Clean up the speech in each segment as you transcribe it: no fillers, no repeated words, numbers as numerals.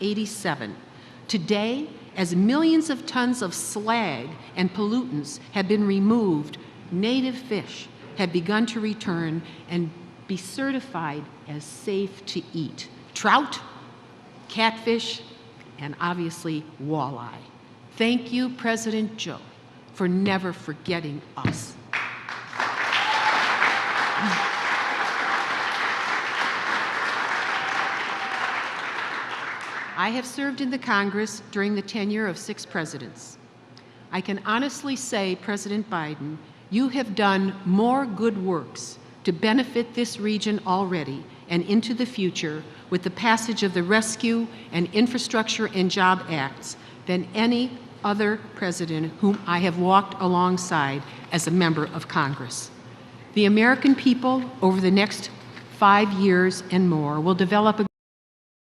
1987. Today, as millions of tons of slag and pollutants have been removed, native fish have begun to return and be certified as safe to eat. Trout, catfish, and obviously walleye. Thank you, President Joe, for never forgetting us. I have served in the Congress during the tenure of 6 presidents. I can honestly say, President Biden, you have done more good works to benefit this region already and into the future with the passage of the Rescue and Infrastructure and Job Acts than any other president whom I have walked alongside as a member of Congress. The American people, over the next 5 years and more, will develop a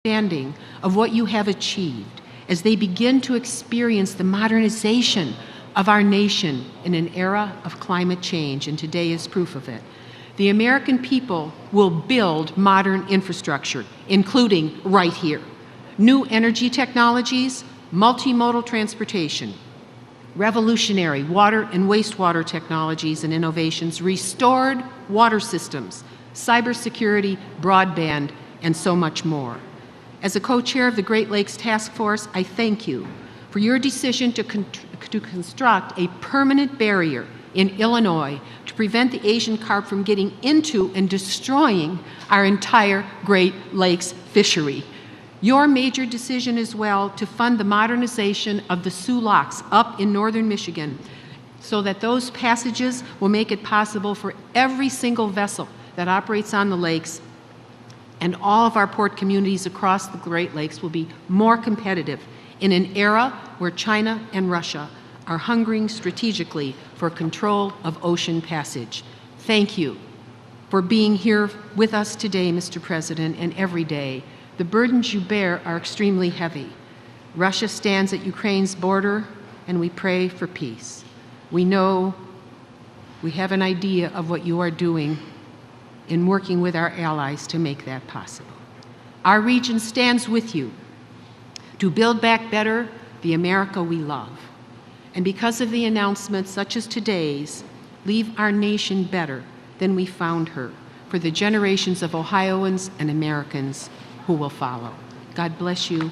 understanding of what you have achieved as they begin to experience the modernization of our nation in an era of climate change, and today is proof of it. The American people will build modern infrastructure, including right here. New energy technologies, multimodal transportation, revolutionary water and wastewater technologies and innovations, restored water systems, cybersecurity, broadband, and so much more. As a co-chair of the Great Lakes Task Force, I thank you for your decision to construct a permanent barrier in Illinois to prevent the Asian carp from getting into and destroying our entire Great Lakes fishery. Your major decision as well to fund the modernization of the Soo Locks up in northern Michigan so that those passages will make it possible for every single vessel that operates on the lakes and all of our port communities across the Great Lakes will be more competitive in an era where China and Russia are hungering strategically for control of ocean passage. Thank you for being here with us today, Mr. President, and every day. The burdens you bear are extremely heavy. Russia stands at Ukraine's border, and we pray for peace. We know, we have an idea of what you are doing in working with our allies to make that possible. Our region stands with you to build back better the America we love. And because of the announcements such as today's, leave our nation better than we found her for the generations of Ohioans and Americans who will follow. God bless you.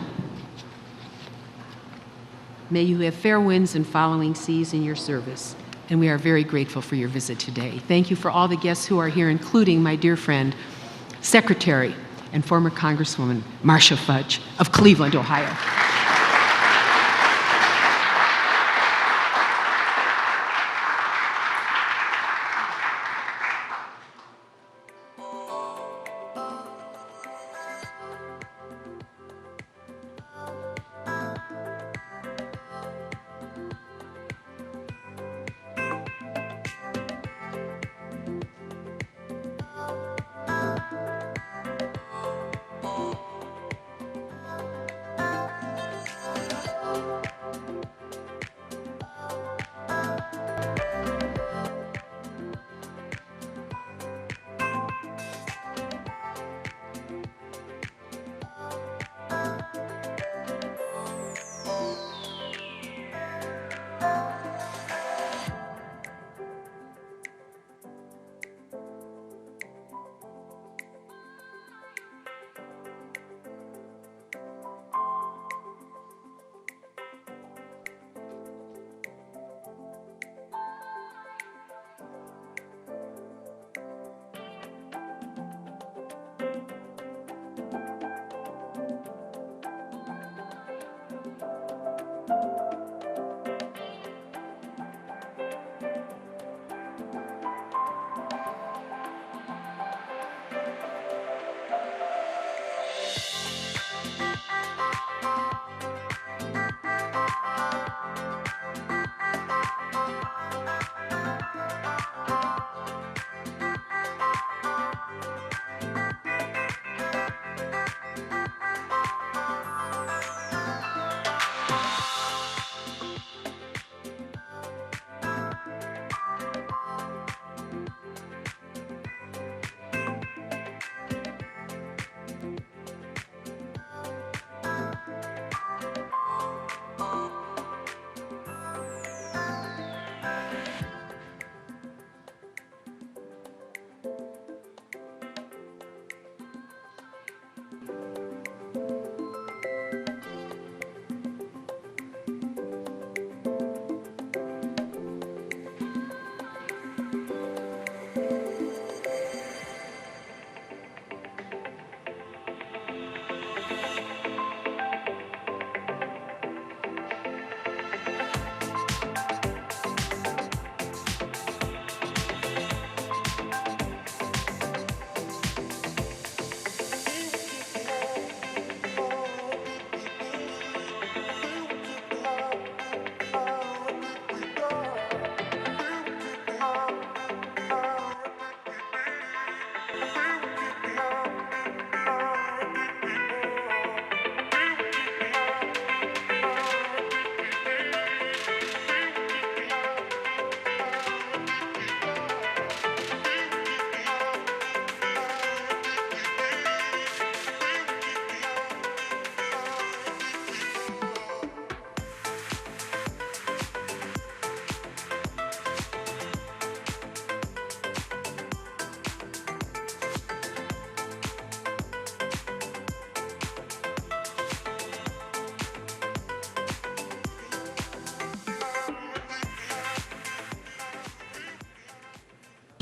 May you have fair winds and following seas in your service. And we are very grateful for your visit today. Thank you for all the guests who are here, including my dear friend, Secretary and former Congresswoman Marcia Fudge of Cleveland, Ohio.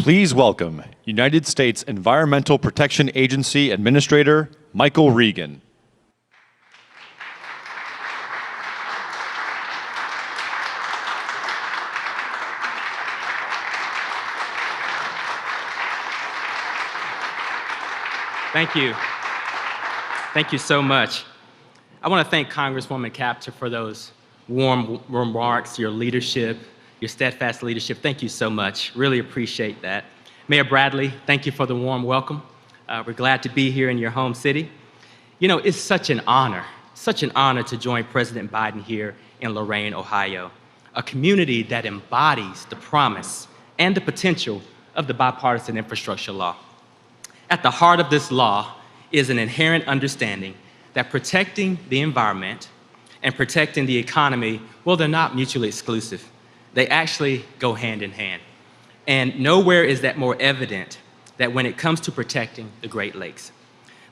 Please welcome United States Environmental Protection Agency Administrator Michael Regan. Thank you. Thank you so much. I want to thank Congresswoman Chapter for those warm remarks, your leadership, your steadfast leadership. Thank you so much. Really appreciate that. Mayor Bradley, thank you for the warm welcome. We're glad to be here in your home city. You know, it's such an honor to join President Biden here in Lorain, Ohio, a community that embodies the promise and the potential of the Bipartisan Infrastructure Law. At the heart of this law is an inherent understanding that protecting the environment and protecting the economy, well, they're not mutually exclusive. They actually go hand in hand. And nowhere is that more evident than when it comes to protecting the Great Lakes.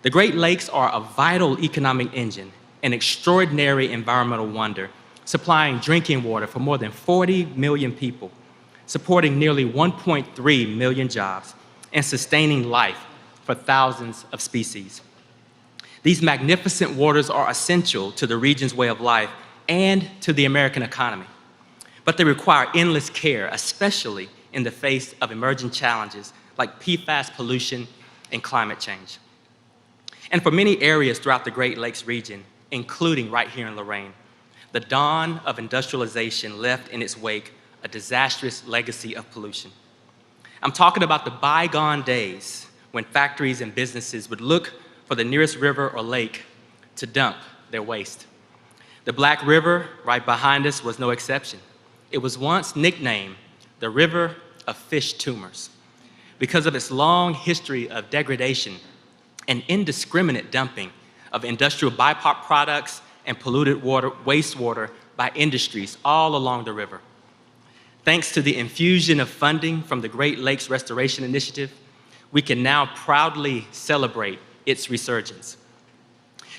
The Great Lakes are a vital economic engine, an extraordinary environmental wonder, supplying drinking water for more than 40 million people, supporting nearly 1.3 million jobs, and sustaining life for thousands of species. These magnificent waters are essential to the region's way of life and to the American economy. But they require endless care, especially in the face of emerging challenges like PFAS pollution and climate change. And for many areas throughout the Great Lakes region, including right here in Lorain, the dawn of industrialization left in its wake a disastrous legacy of pollution. I'm talking about the bygone days when factories and businesses would look for the nearest river or lake to dump their waste. The Black River right behind us was no exception. It was once nicknamed the River of Fish Tumors because of its long history of degradation and indiscriminate dumping of industrial byproducts and polluted wastewater by industries all along the river. Thanks to the infusion of funding from the Great Lakes Restoration Initiative, we can now proudly celebrate its resurgence.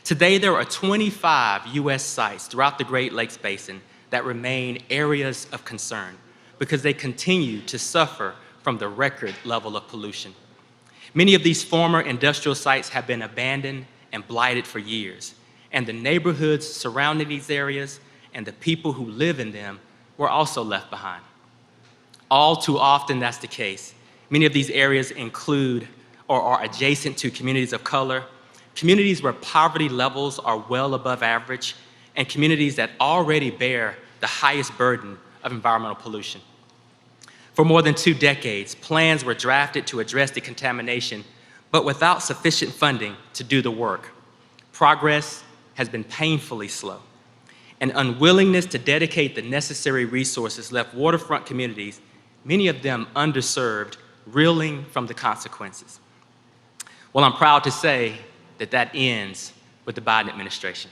Today, there are 25 U.S. sites throughout the Great Lakes Basin that remain areas of concern because they continue to suffer from the record level of pollution. Many of these former industrial sites have been abandoned and blighted for years, and the neighborhoods surrounding these areas and the people who live in them were also left behind. All too often, that's the case. Many of these areas include or are adjacent to communities of color, communities where poverty levels are well above average, and communities that already bear the highest burden of environmental pollution. For more than 2 decades, plans were drafted to address the contamination, but without sufficient funding to do the work. Progress has been painfully slow. An unwillingness to dedicate the necessary resources left waterfront communities, many of them underserved, reeling from the consequences. Well, I'm proud to say that that ends with the Biden administration.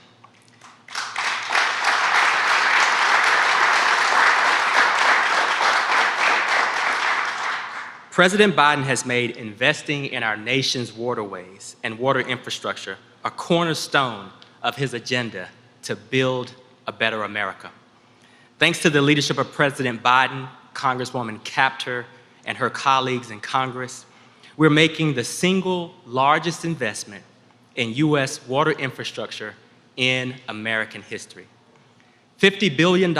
President Biden has made investing in our nation's waterways and water infrastructure a cornerstone of his agenda to build a better America. Thanks to the leadership of President Biden, Congresswoman Chapter, and her colleagues in Congress, we're making the single largest investment in U.S. water infrastructure in American history. $50 billion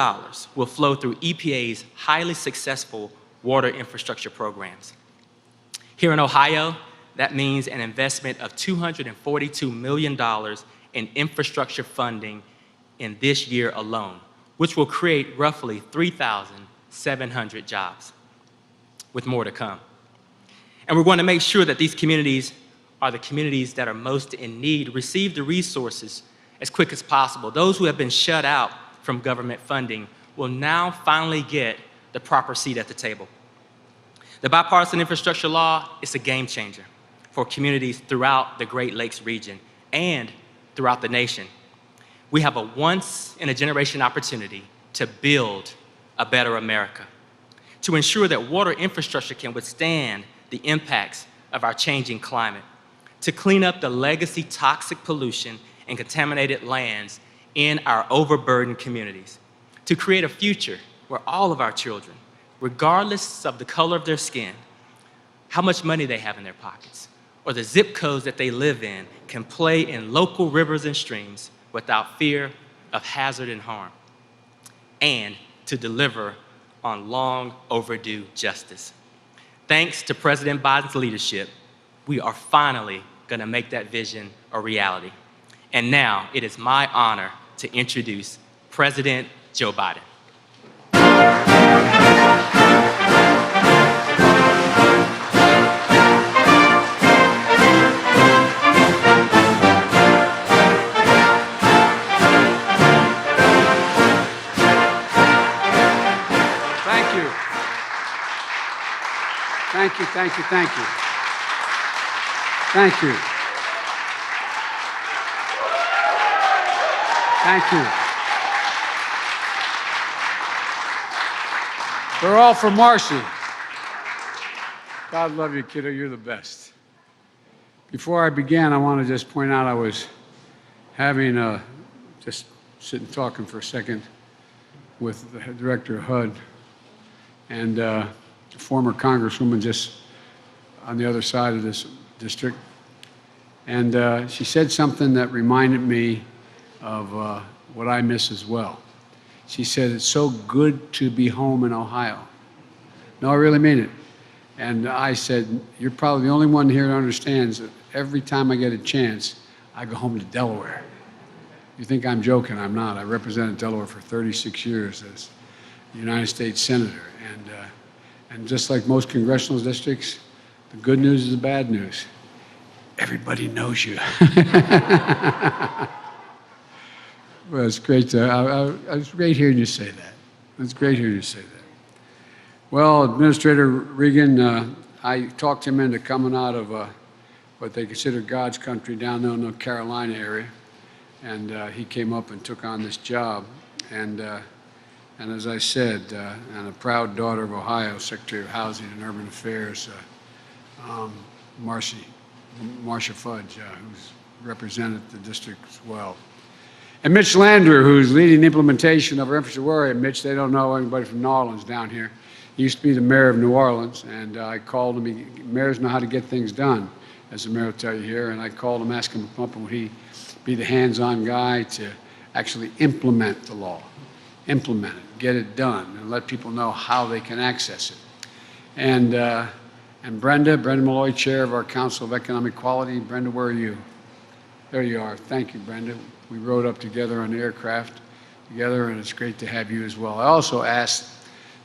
will flow through EPA's highly successful water infrastructure programs. Here in Ohio, that means an investment of $242 million in infrastructure funding in this year alone, which will create roughly 3,700 jobs, with more to come. And we're going to make sure that these communities are the communities that are most in need, receive the resources as quick as possible. Those who have been shut out from government funding will now finally get the proper seat at the table. The Bipartisan Infrastructure Law is a game changer for communities throughout the Great Lakes region and throughout the nation. We have a once-in-a-generation opportunity to build a better America, to ensure that water infrastructure can withstand the impacts of our changing climate, to clean up the legacy toxic pollution and contaminated lands in our overburdened communities, to create a future where all of our children, regardless of the color of their skin, how much money they have in their pockets, or the zip codes that they live in can play in local rivers and streams without fear of hazard and harm, and to deliver on long overdue justice. Thanks to President Biden's leadership, we are finally going to make that vision a reality. And now it is my honor to introduce President Joe Biden. Thank you, thank you, thank you. Thank you. Thank you. They're all for Marcy. God love you, kiddo. You're the best. Before I began, I want to just point out I was having just sitting talking for a second with the director of HUD and a former congresswoman just on the other side of this district. And she said something that reminded me of what I miss as well. She said, "It's so good to be home in Ohio." No, I really mean it. And I said, "You're probably the only one here that understands that every time I get a chance, I go home to Delaware." You think I'm joking, I'm not. I represented Delaware for 36 years as a United States Senator. And just like most congressional districts, the good news is the bad news. Everybody knows you. Well, it's great it's great hearing you say that. It's great hearing you say that. Well, Administrator Regan, I talked him into coming out of what they consider God's country down there in the Carolina area, and he came up and took on this job. And as I said, and a proud daughter of Ohio, Secretary of Housing and Urban Affairs, Marcia Fudge, who's represented the district as well. And Mitch Landrieu, who's leading the implementation of our infrastructure. Where are you, Mitch? They don't know anybody from New Orleans down here. He used to be the mayor of New Orleans, and I called him. Mayors know how to get things done, as the mayor will tell you here. And I called him, asked him to come up, and would he be the hands-on guy to actually implement the law, implement it, get it done, and let people know how they can access it. And Brenda Malloy, chair of our Council of Economic Quality. Brenda, where are you? There you are. Thank you, Brenda. We rode up together on the aircraft together, and it's great to have you as well. I also asked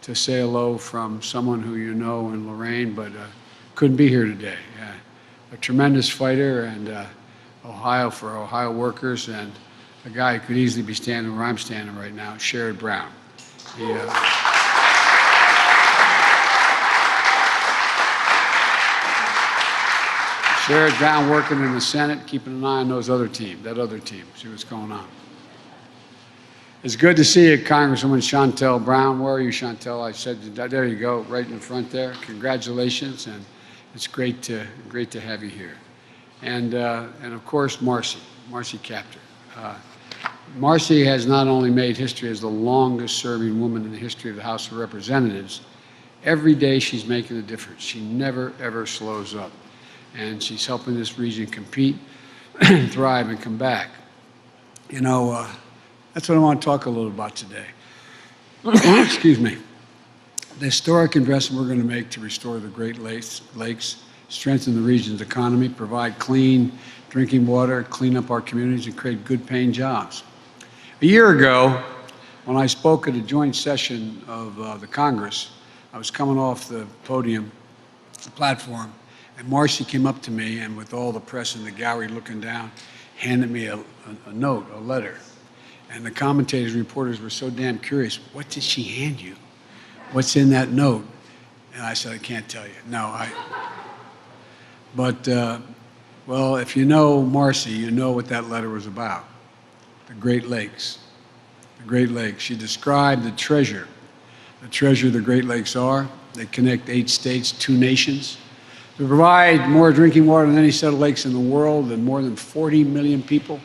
to say hello from someone who you know in Lorraine, but couldn't be here today. A tremendous fighter and for Ohio workers, and a guy who could easily be standing where I'm standing right now, Sherrod Brown. Sherrod Brown working in the Senate, keeping an eye on that other team, see what's going on. It's good to see you, Congresswoman Shontel Brown. Where are you, Shontel? I said, there you go, right in front there. Congratulations, and it's great to have you here. And of course, Marcy Kaptur. Marcy has not only made history as the longest-serving woman in the history of the House of Representatives. Every day she's making a difference. She never, ever slows up. And she's helping this region compete, thrive, and come back. You know, that's what I want to talk a little about today. Excuse me. The historic investment we're going to make to restore the Great Lakes, strengthen the region's economy, provide clean drinking water, clean up our communities, and create good-paying jobs. A year ago, when I spoke at a joint session of the Congress, I was coming off the podium, the platform, and Marcy came up to me, and with all the press in the gallery looking down, handed me a note, a letter. And the commentators and reporters were so damn curious, what did she hand you? What's in that note? And I said, I can't tell you. Well, if you know Marcy, you know what that letter was about. The Great Lakes. The Great Lakes. She described the treasure the Great Lakes are. They connect 8 states, 2 nations. They provide more drinking water than any set of lakes in the world, and more than 40 million people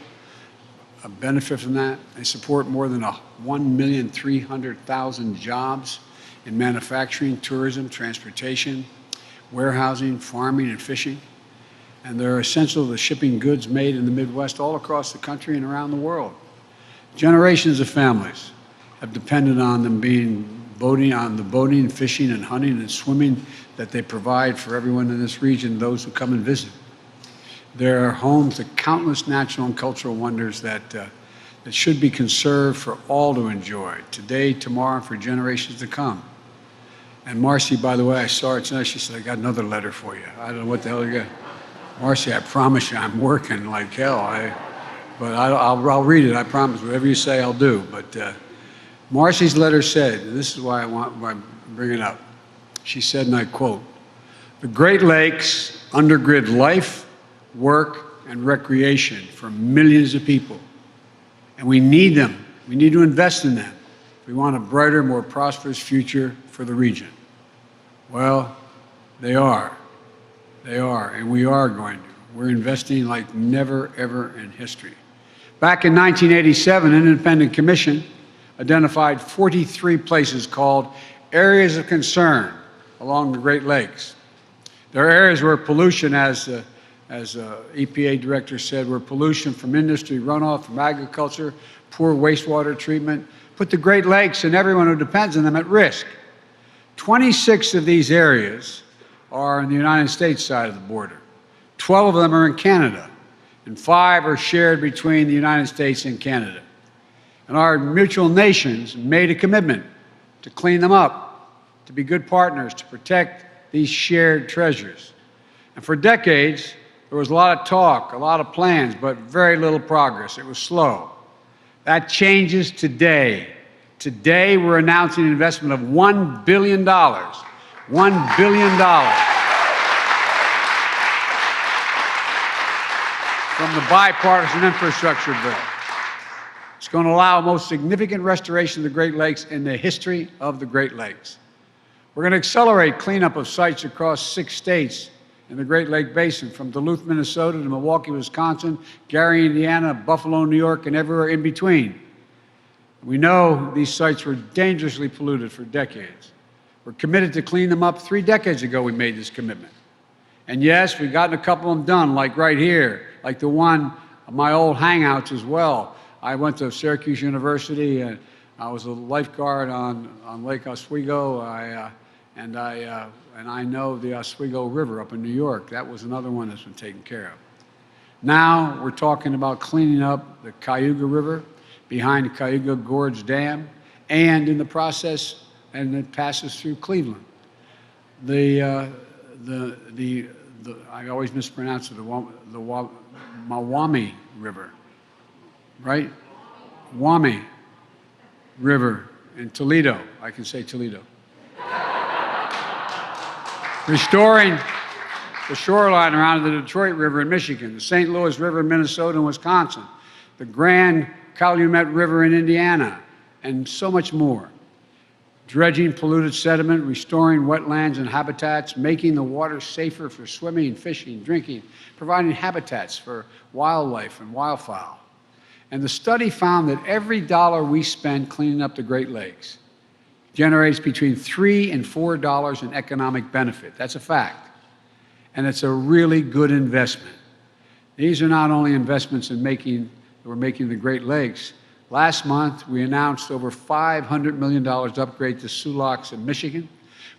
benefit from that. They support more than 1,300,000 jobs in manufacturing, tourism, transportation. warehousing, farming, and fishing. And they're essential to shipping goods made in the Midwest all across the country and around the world. Generations of families have depended on them on the boating, fishing, and hunting and swimming that they provide for everyone in this region, those who come and visit. They're home to countless natural and cultural wonders that should be conserved for all to enjoy, today, tomorrow, and for generations to come. And Marcy, by the way, I saw her tonight. She said, I got another letter for you. I don't know what the hell you got. Marcy, I promise you, I'm working like hell. But I'll read it, I promise. Whatever you say, I'll do. But Marcy's letter said, and this is why I bring it up. She said, and I quote, "The Great Lakes undergird life, work, and recreation for millions of people. And we need them. We need to invest in them. We want a brighter, more prosperous future for the region." Well, they are. They are, and we are going to. We're investing like never, ever in history. Back in 1987, an independent commission identified 43 places called areas of concern along the Great Lakes. There are areas where pollution, as EPA director said, where pollution from industry, runoff from agriculture, poor wastewater treatment, put the Great Lakes and everyone who depends on them at risk. 26 of these areas are on the United States side of the border. 12 of them are in Canada, and 5 are shared between the United States and Canada. And our mutual nations made a commitment to clean them up, to be good partners, to protect these shared treasures. And for decades, there was a lot of talk, a lot of plans, but very little progress. It was slow. That changes today. Today, we're announcing an investment of $1 billion. $1 billion from the Bipartisan Infrastructure Bill. It's going to allow the most significant restoration of the Great Lakes in the history of the Great Lakes. We're going to accelerate cleanup of sites across 6 states in the Great Lake Basin, from Duluth, Minnesota to Milwaukee, Wisconsin, Gary, Indiana, Buffalo, New York, and everywhere in between. We know these sites were dangerously polluted for decades. We're committed to clean them up. 3 decades ago, we made this commitment. And yes, we've gotten a couple of them done, like right here, like the one of my old hangouts as well. I went to Syracuse University, and I was a lifeguard on Lake Oswego, and I know the Oswego River up in New York. That was another one that's been taken care of. Now we're talking about cleaning up the Cayuga River behind the Cayuga Gorge Dam, and in the process, and it passes through Cleveland. I always mispronounce it, the Mawami River, right? Wami River in Toledo. I can say Toledo. Restoring the shoreline around the Detroit River in Michigan, the St. Louis River in Minnesota and Wisconsin, the Grand Calumet River in Indiana, and so much more. Dredging polluted sediment, restoring wetlands and habitats, making the water safer for swimming, fishing, drinking, providing habitats for wildlife and wildfowl. And the study found that every dollar we spend cleaning up the Great Lakes generates between $3 and $4 in economic benefit. That's a fact. And it's a really good investment. These are not only investments we're making the Great Lakes. Last month, we announced over $500 million to upgrade the Sioux Locks in Michigan,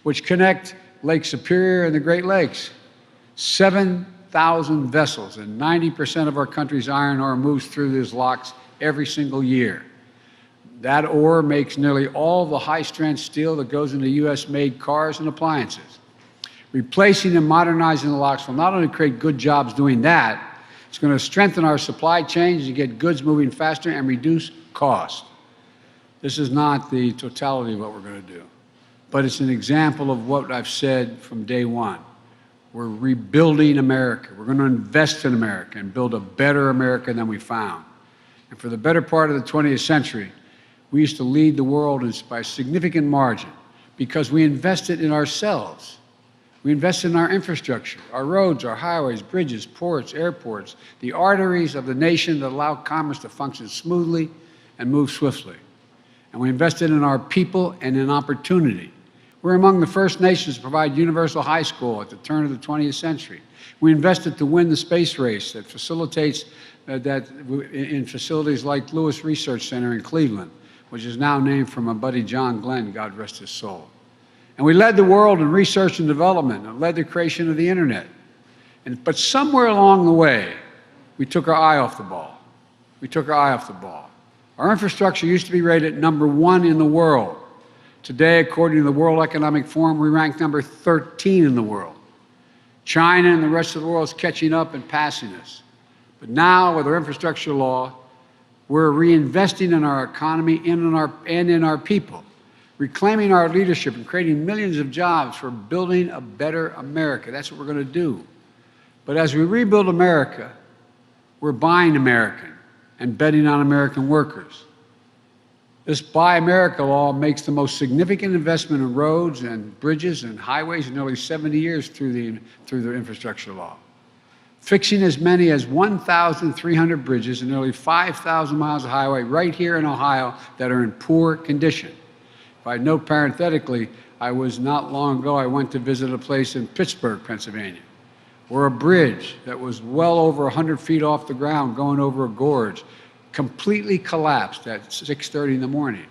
which connect Lake Superior and the Great Lakes. 7,000 vessels, and 90% of our country's iron ore moves through these locks every single year. That ore makes nearly all the high-strength steel that goes into U.S.-made cars and appliances. Replacing and modernizing the locks will not only create good jobs doing that, it's going to strengthen our supply chains to get goods moving faster and reduce cost. This is not the totality of what we're going to do, but it's an example of what I've said from day one. We're rebuilding America. We're going to invest in America and build a better America than we found. And for the better part of the 20th century, we used to lead the world by a significant margin because we invested in ourselves. We invested in our infrastructure, our roads, our highways, bridges, ports, airports, the arteries of the nation that allow commerce to function smoothly and move swiftly. And we invested in our people and in opportunity. We're among the first nations to provide universal high school at the turn of the 20th century. We invested to win the space race that facilitates in facilities like Lewis Research Center in Cleveland, which is now named for my buddy John Glenn, God rest his soul. And we led the world in research and development and led the creation of the internet. But somewhere along the way, we took our eye off the ball. We took our eye off the ball. Our infrastructure used to be rated #1 in the world. Today, according to the World Economic Forum, we rank number 13 in the world. China and the rest of the world is catching up and passing us. But now, with our infrastructure law, we're reinvesting in our economy and in our people, reclaiming our leadership and creating millions of jobs for building a better America. That's what we're going to do. But as we rebuild America, we're buying American and betting on American workers. This Buy America law makes the most significant investment in roads and bridges and highways in nearly 70 years through the infrastructure law, fixing as many as 1,300 bridges and nearly 5,000 miles of highway right here in Ohio that are in poor condition. If I note parenthetically, I went to visit a place in Pittsburgh, Pennsylvania, where a bridge that was well over 100 feet off the ground going over a gorge completely collapsed at 6:30 in the morning.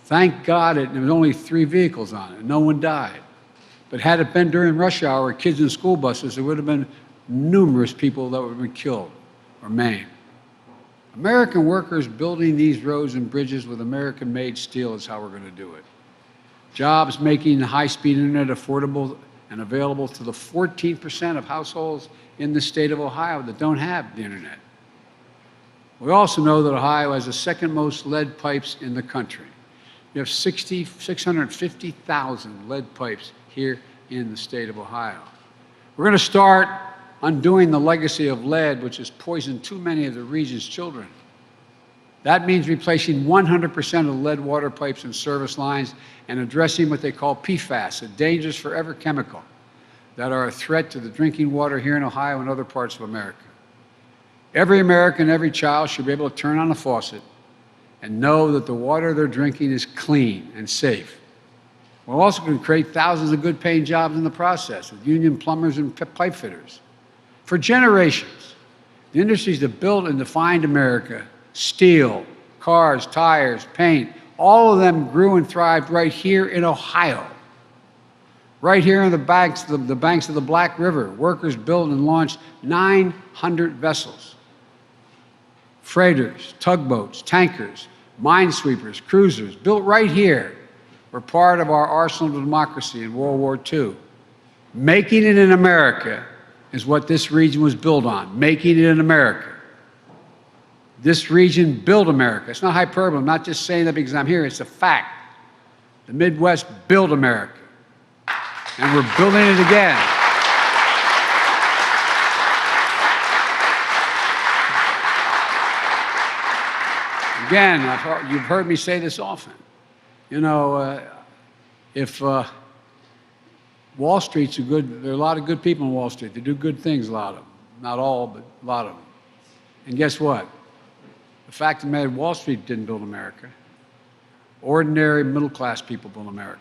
Thank God there was only 3 vehicles on it, and no one died. But had it been during rush hour, kids in school buses, there would have been numerous people that would have been killed or maimed. American workers building these roads and bridges with American-made steel is how we're going to do it. Jobs making the high-speed internet affordable and available to the 14% of households in the state of Ohio that don't have the internet. We also know that Ohio has the second most lead pipes in the country. We have 650,000 lead pipes here in the state of Ohio. We're going to start undoing the legacy of lead, which has poisoned too many of the region's children. That means replacing 100% of lead water pipes and service lines and addressing what they call PFAS, a dangerous forever chemical that are a threat to the drinking water here in Ohio and other parts of America. Every American, every child should be able to turn on a faucet and know that the water they're drinking is clean and safe. We're also going to create thousands of good-paying jobs in the process with union plumbers and pipe fitters. For generations, the industries that built and defined America, steel, cars, tires, paint, all of them grew and thrived right here in Ohio. Right here on the banks of the Black River, workers built and launched 900 vessels. Freighters, tugboats, tankers, minesweepers, cruisers, built right here, were part of our arsenal of democracy in World War II. Making it in America is what this region was built on, making it in America. This region built America. It's not hyperbole. I'm not just saying that because I'm here. It's a fact. The Midwest built America. And we're building it again. Again, you've heard me say this often. You know, if Wall Street's there are a lot of good people in Wall Street. They do good things, a lot of them. Not all, but a lot of them. And guess what? The fact of the matter, Wall Street didn't build America. Ordinary middle-class people built America.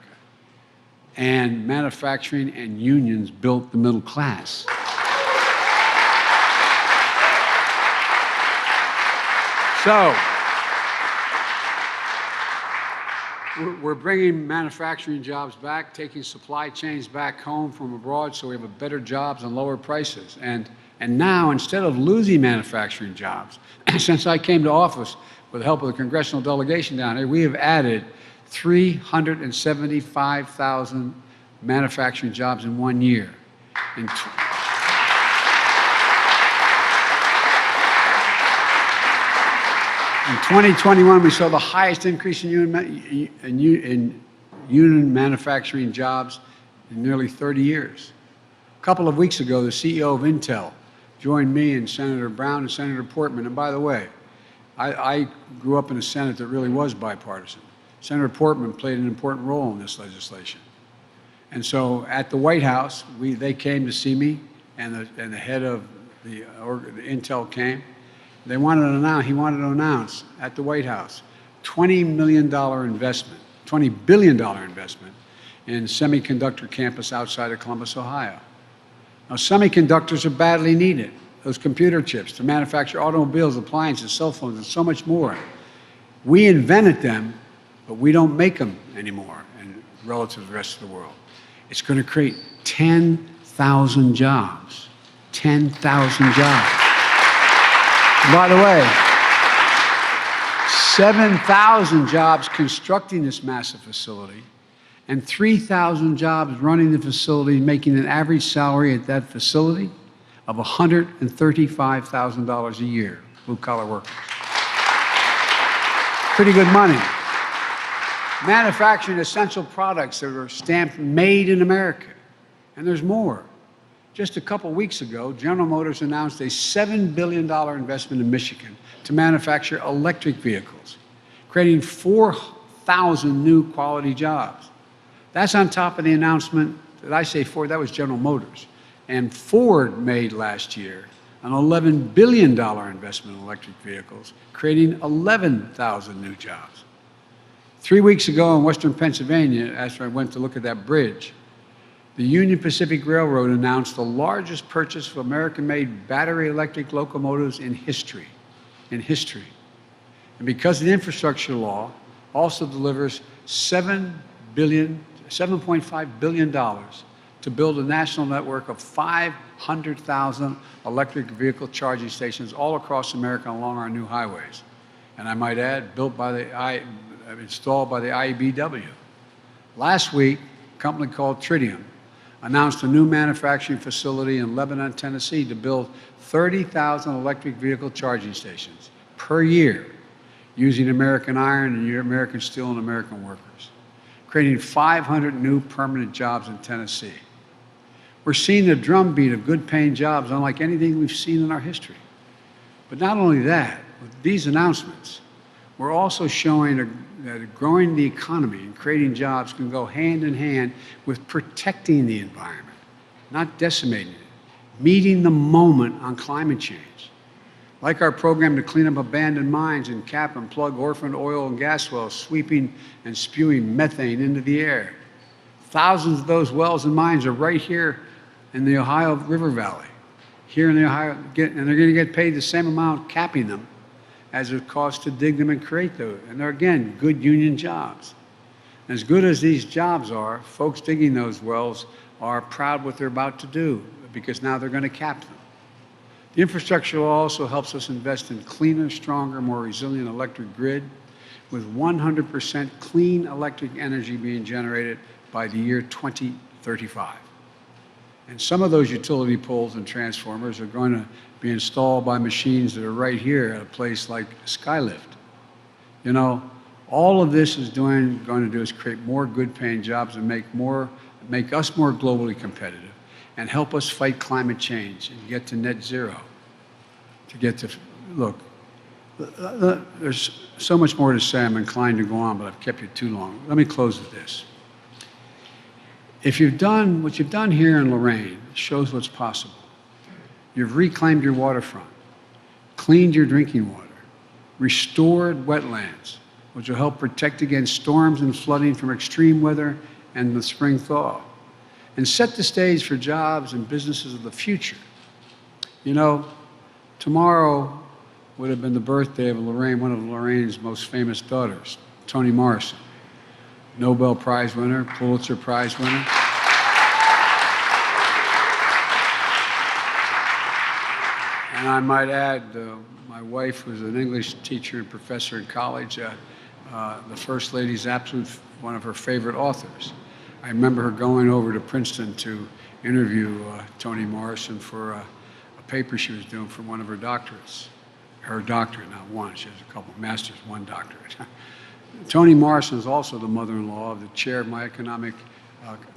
And manufacturing and unions built the middle class. So, we're bringing manufacturing jobs back, taking supply chains back home from abroad so we have better jobs and lower prices. And now, instead of losing manufacturing jobs, since I came to office with the help of the congressional delegation down here, we have added 375,000 manufacturing jobs in 1 year. In 2021, we saw the highest increase in union manufacturing jobs in nearly 30 years. A couple of weeks ago, the CEO of Intel joined me and Senator Brown and Senator Portman. And by the way, I grew up in a Senate that really was bipartisan. Senator Portman played an important role in this legislation. And so at the White House, they came to see me, and the head of the Intel came. He wanted to announce at the White House $20 million investment, $20 billion investment in semiconductor campus outside of Columbus, Ohio. Now, semiconductors are badly needed, those computer chips to manufacture automobiles, appliances, cell phones, and so much more. We invented them, but we don't make them anymore relative to the rest of the world. It's going to create 10,000 jobs. 10,000 jobs. And by the way, 7,000 jobs constructing this massive facility and 3,000 jobs running the facility, making an average salary at that facility of $135,000 a year, blue-collar workers. Pretty good money. Manufacturing essential products that are stamped made in America. And there's more. Just a couple weeks ago, General Motors announced a $7 billion investment in Michigan to manufacture electric vehicles, creating 4,000 new quality jobs. That's on top of the announcement that I say Ford, that was General Motors. And Ford made last year an $11 billion investment in electric vehicles, creating 11,000 new jobs. 3 weeks ago in Western Pennsylvania, after I went to look at that bridge, the Union Pacific Railroad announced the largest purchase of American-made battery electric locomotives in history. And because the infrastructure law also delivers $7.5 billion to build a national network of 500,000 electric vehicle charging stations all across America along our new highways. And I might add, installed by the IBEW. Last week, a company called Tritium announced a new manufacturing facility in Lebanon, Tennessee to build 30,000 electric vehicle charging stations per year using American iron and American steel and American workers, creating 500 new permanent jobs in Tennessee. We're seeing a drumbeat of good-paying jobs unlike anything we've seen in our history. But not only that, with these announcements, we're also showing that growing the economy and creating jobs can go hand in hand with protecting the environment, not decimating it, meeting the moment on climate change. Like our program to clean up abandoned mines and cap and plug orphaned oil and gas wells, sweeping and spewing methane into the air. Thousands of those wells and mines are right here in the Ohio River Valley, here in the Ohio, and they're going to get paid the same amount capping them as it costs to dig them and create those. And they're, again, good union jobs. As good as these jobs are, folks digging those wells are proud what they're about to do because now they're going to cap them. The infrastructure law also helps us invest in cleaner, stronger, more resilient electric grid with 100% clean electric energy being generated by the year 2035. And some of those utility poles and transformers are going to be installed by machines that are right here at a place like Skylift. You know, all of this is going to do is create more good-paying jobs and make us more globally competitive and help us fight climate change and get to net zero. Look, there's so much more to say. I'm inclined to go on, but I've kept you too long. Let me close with this. What you've done here in Lorraine shows what's possible. You've reclaimed your waterfront, cleaned your drinking water, restored wetlands, which will help protect against storms and flooding from extreme weather and the spring thaw, and set the stage for jobs and businesses of the future. You know, tomorrow would have been the birthday of Lorraine, one of Lorraine's most famous daughters, Toni Morrison, Nobel Prize winner, Pulitzer Prize winner. And I might add, my wife was an English teacher and professor in college. The First Lady's one of her favorite authors. I remember her going over to Princeton to interview Toni Morrison for a paper she was doing for one of her doctorates. Her doctorate, not one. She has a couple of masters, one doctorate. Toni Morrison is also the mother-in-law of the chair of my economic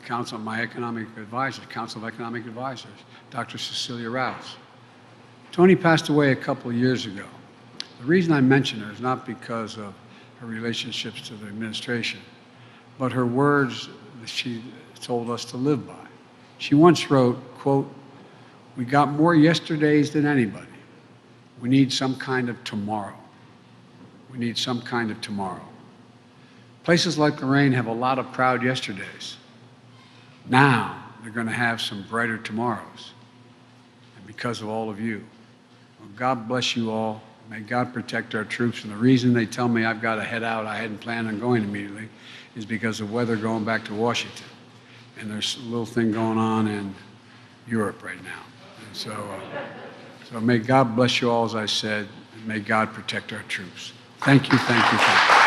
council, my economic advisors, Council of Economic Advisors, Dr. Cecilia Rouse. Toni passed away a couple of years ago. The reason I mention her is not because of her relationships to the administration, but her words that she told us to live by. She once wrote, quote, "We got more yesterdays than anybody. We need some kind of tomorrow. We need some kind of tomorrow." Places like Lorraine have a lot of proud yesterdays, Now they're going to have some brighter tomorrows, and because of all of you. Well, God bless you all. May God protect our troops. And the reason they tell me I've got to head out, I hadn't planned on going immediately, is because of weather going back to Washington. And there's a little thing going on in Europe right now. And so may God bless you all, as I said, and may God protect our troops. Thank you, thank you, thank you.